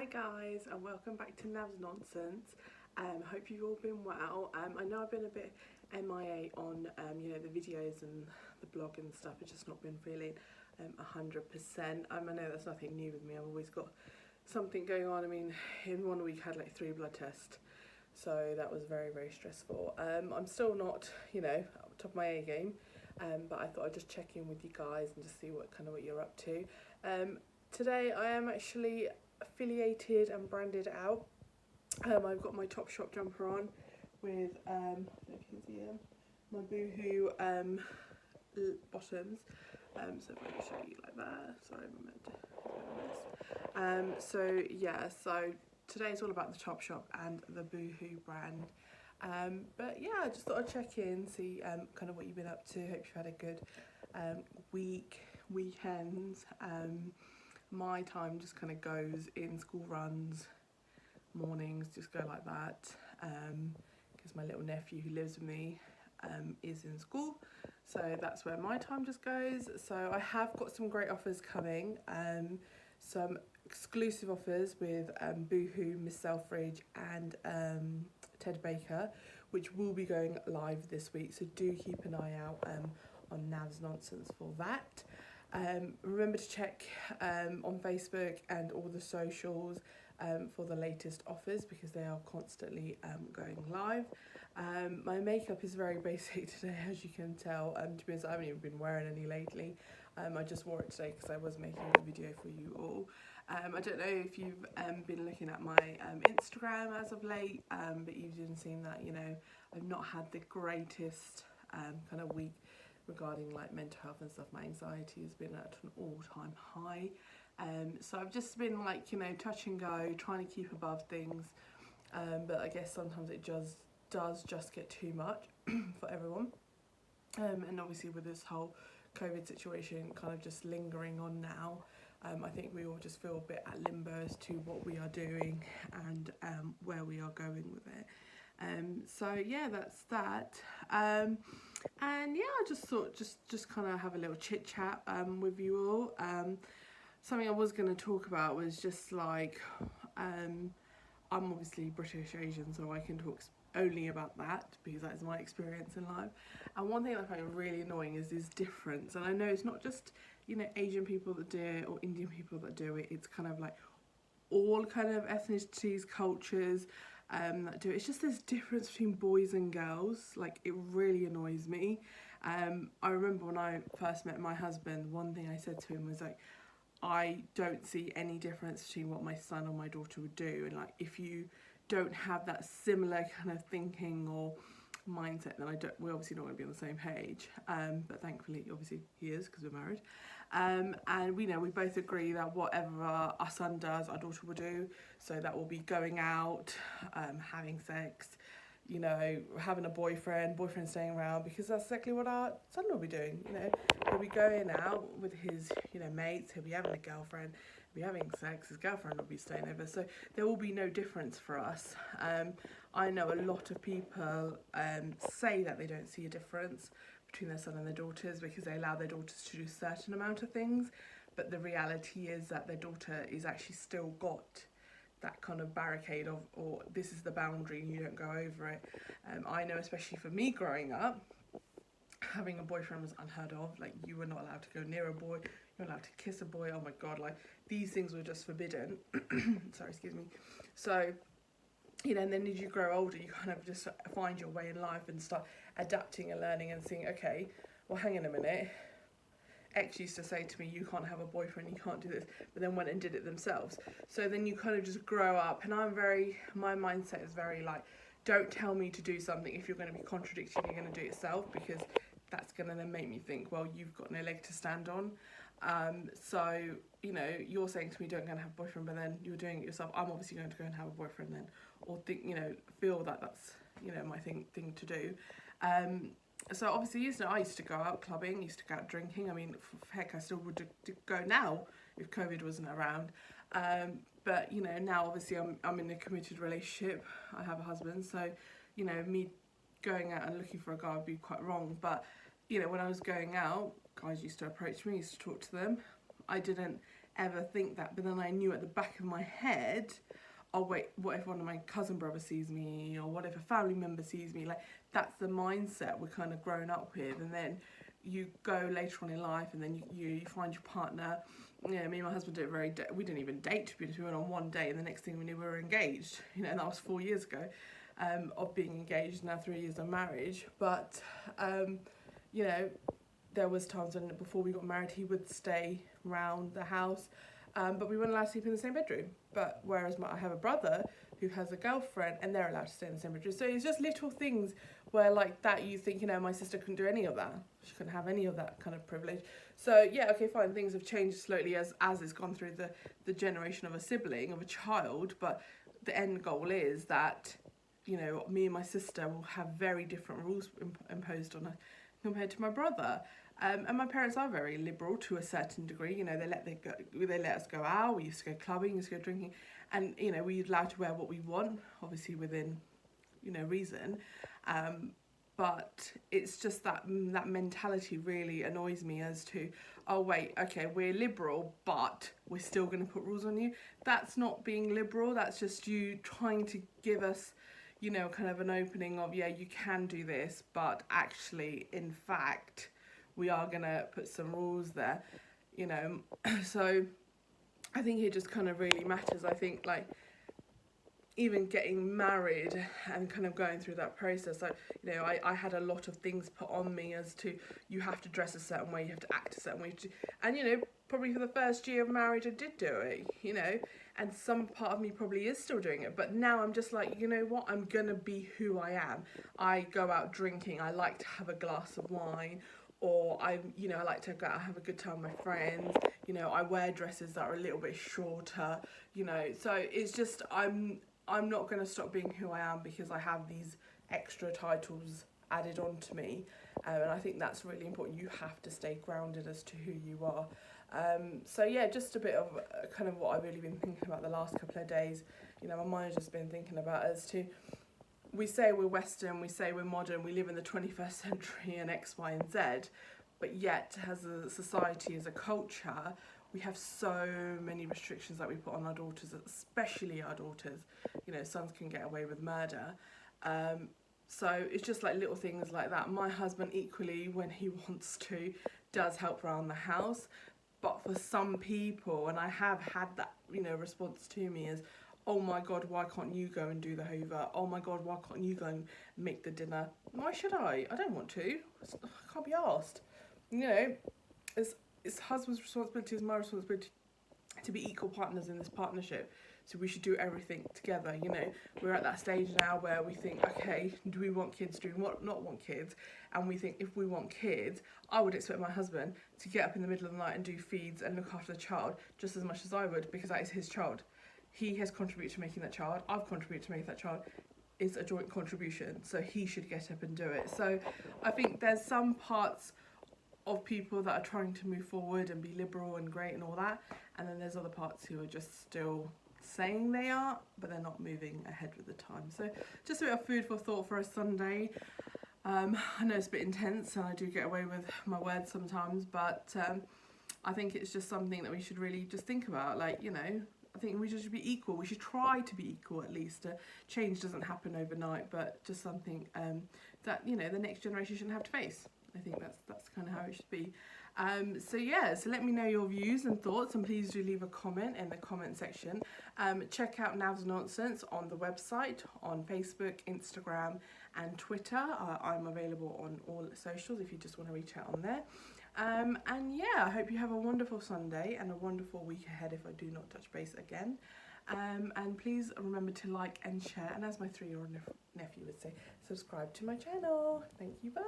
Hi guys, and welcome back to Nav's Nonsense. Hope you've all been well. I know I've been a bit MIA on the videos and the blog and stuff. I've just not been feeling 100%. I know that's nothing new with me. I've always got something going on. I mean, in 1 week I had like 3 blood tests, so that was very, very stressful. I'm still not, top of my A game, but I thought I'd just check in with you guys and just see what you're up to. Today I am actually affiliated and branded out. I've got my Topshop jumper on with, I don't know if you can see them, my Boohoo bottoms. So if I can show you like that, sorry, I meant so today is all about the Topshop and the Boohoo brand. But yeah, I just thought I'd check in, see kind of what you've been up to. Hope you've had a good weekend. My time just kind of goes in school runs, mornings just go like that, because my little nephew who lives with me is in school, so that's where my time just goes. So I have got some great offers coming, some exclusive offers with Boohoo, Miss Selfridge and Ted Baker, which will be going live this week, so do keep an eye out on Nav's Nonsense for that. Remember to check on Facebook and all the socials for the latest offers, because they are constantly going live. My makeup is very basic today, as you can tell. To be honest, I haven't even been wearing any lately. I just wore it today because I was making a video for you all. I don't know if you've been looking at my Instagram as of late, but you've been seeing that, I've not had the greatest kind of week regarding like mental health and stuff. My anxiety has been at an all-time high, so I've just been like, touch and go, trying to keep above things, but I guess sometimes it does just get too much for everyone, and obviously with this whole COVID situation kind of just lingering on now, I think we all just feel a bit at limbo as to what we are doing and where we are going with it. So yeah, that's that. And yeah, I just thought just kind of have a little chit chat with you all. Something I was going to talk about was just like, I'm obviously British Asian, so I can talk only about that because that is my experience in life. And one thing I find really annoying is this difference, and I know it's not just Asian people that do it or Indian people that do it. It's kind of like all kind of ethnicities, cultures that do it. It's just this difference between boys and girls. Like, it really annoys me. I remember when I first met my husband, one thing I said to him was like, I don't see any difference between what my son or my daughter would do, and like, if you don't have that similar kind of thinking or mindset, then we're obviously not going to be on the same page. But thankfully, obviously, he is, because we're married. And we both agree that whatever our son does, our daughter will do. So that will be going out, having sex, having a boyfriend staying around, because that's exactly what our son will be doing. He'll be going out with his, mates, he'll be having a girlfriend, he'll be having sex, his girlfriend will be staying over. So there will be no difference for us. I know a lot of people say that they don't see a difference between their son and their daughters because they allow their daughters to do a certain amount of things, but the reality is that their daughter is actually still got that kind of barricade of, or this is the boundary and you don't go over it. I know, especially for me growing up, having a boyfriend was unheard of. Like, you were not allowed to go near a boy, you're not allowed to kiss a boy. Oh my god, like, these things were just forbidden. Sorry, excuse me. So and then as you grow older, you kind of just find your way in life and start adapting and learning and seeing, okay, well, hang on a minute, X used to say to me, you can't have a boyfriend, you can't do this, but then went and did it themselves. So then you kind of just grow up, and my mindset is very like, don't tell me to do something if you're going to be contradicting, you're going to do it yourself, because that's going to then make me think, well, you've got no leg to stand on. So, you're saying to me, don't go and have a boyfriend, but then you're doing it yourself. I'm obviously going to go and have a boyfriend then, or think, feel that that's, my thing to do. So obviously, I used to go out clubbing, used to go out drinking. I mean, heck, I still would go now if COVID wasn't around. But now obviously I'm in a committed relationship. I have a husband, so me going out and looking for a guy would be quite wrong. But when I was going out, guys used to approach me, used to talk to them. I didn't ever think that. But then I knew at the back of my head, oh wait, what if one of my cousin brothers sees me, or what if a family member sees me? Like, that's the mindset we're kind of grown up with. And then you go later on in life, and then you find your partner. Me and my husband we didn't even date, to be honest. We went on one date, and the next thing we knew, we were engaged. And that was 4 years ago of being engaged. Now 3 years of marriage. But there was times when before we got married, he would stay around the house, but we weren't allowed to sleep in the same bedroom. But whereas I have a brother who has a girlfriend, and they're allowed to stay in the same bedroom. So it's just little things where like that you think, my sister couldn't do any of that. She couldn't have any of that kind of privilege. So yeah, okay, fine. Things have changed slowly as it's gone through the generation of a sibling, of a child. But the end goal is that, me and my sister will have very different rules imposed on us compared to my brother. And my parents are very liberal to a certain degree. They let us go out. We used to go clubbing, used to go drinking, and we're allowed to wear what we want, obviously within reason. But it's just that mentality really annoys me as to, oh wait, okay, we're liberal, but we're still going to put rules on you. That's not being liberal. That's just you trying to give us, kind of an opening of, yeah, you can do this, but actually, in fact, we are going to put some rules there, So I think it just kind of really matters. I think, like, even getting married and kind of going through that process, like, I had a lot of things put on me as to, you have to dress a certain way, you have to act a certain way, and probably for the first year of marriage I did do it, and some part of me probably is still doing it, but now I'm just like, you know what, I'm gonna be who I am. I go out drinking, I like to have a glass of wine, or I like to go out and have a good time with my friends, I wear dresses that are a little bit shorter, so it's just, I'm not going to stop being who I am because I have these extra titles added on to me, and I think that's really important. You have to stay grounded as to who you are. So yeah, just a bit of kind of what I've really been thinking about the last couple of days. My mind's just been thinking about as to, we say we're Western, we say we're modern, we live in the 21st century and X, Y and Z, but yet as a society, as a culture, we have so many restrictions that we put on our daughters, especially our daughters. Sons can get away with murder. So it's just like little things like that. My husband equally, when he wants to, does help around the house. But for some people, and I have had that, response to me is, oh my God, why can't you go and do the Hoover? Oh my God, why can't you go and make the dinner? Why should I? I don't want to. I can't be asked. It's husband's responsibility, it's my responsibility to be equal partners in this partnership. So we should do everything together. We're at that stage now where we think, okay, do we want kids? Do we not want kids? And we think, if we want kids, I would expect my husband to get up in the middle of the night and do feeds and look after the child just as much as I would, because that is his child. He has contributed to making that child. I've contributed to making that child. It's a joint contribution. So he should get up and do it. So I think there's some parts of people that are trying to move forward and be liberal and great and all that, and then there's other parts who are just still saying they are, but they're not moving ahead with the time. So just a bit of food for thought for a Sunday. I know it's a bit intense and I do get away with my words sometimes, but I think it's just something that we should really just think about. Like, I think we should be equal. We should try to be equal at least. Change doesn't happen overnight, but just something that the next generation shouldn't have to face. I think that's kind of how it should be. So let me know your views and thoughts, and please do leave a comment in the comment section. Check out Nav's Nonsense on the website, on Facebook, Instagram and Twitter. I'm available on all socials if you just want to reach out on there. And yeah, I hope you have a wonderful Sunday and a wonderful week ahead if I do not touch base again. And please remember to like and share, and as my 3-year-old nephew would say, subscribe to my channel. Thank you, bye.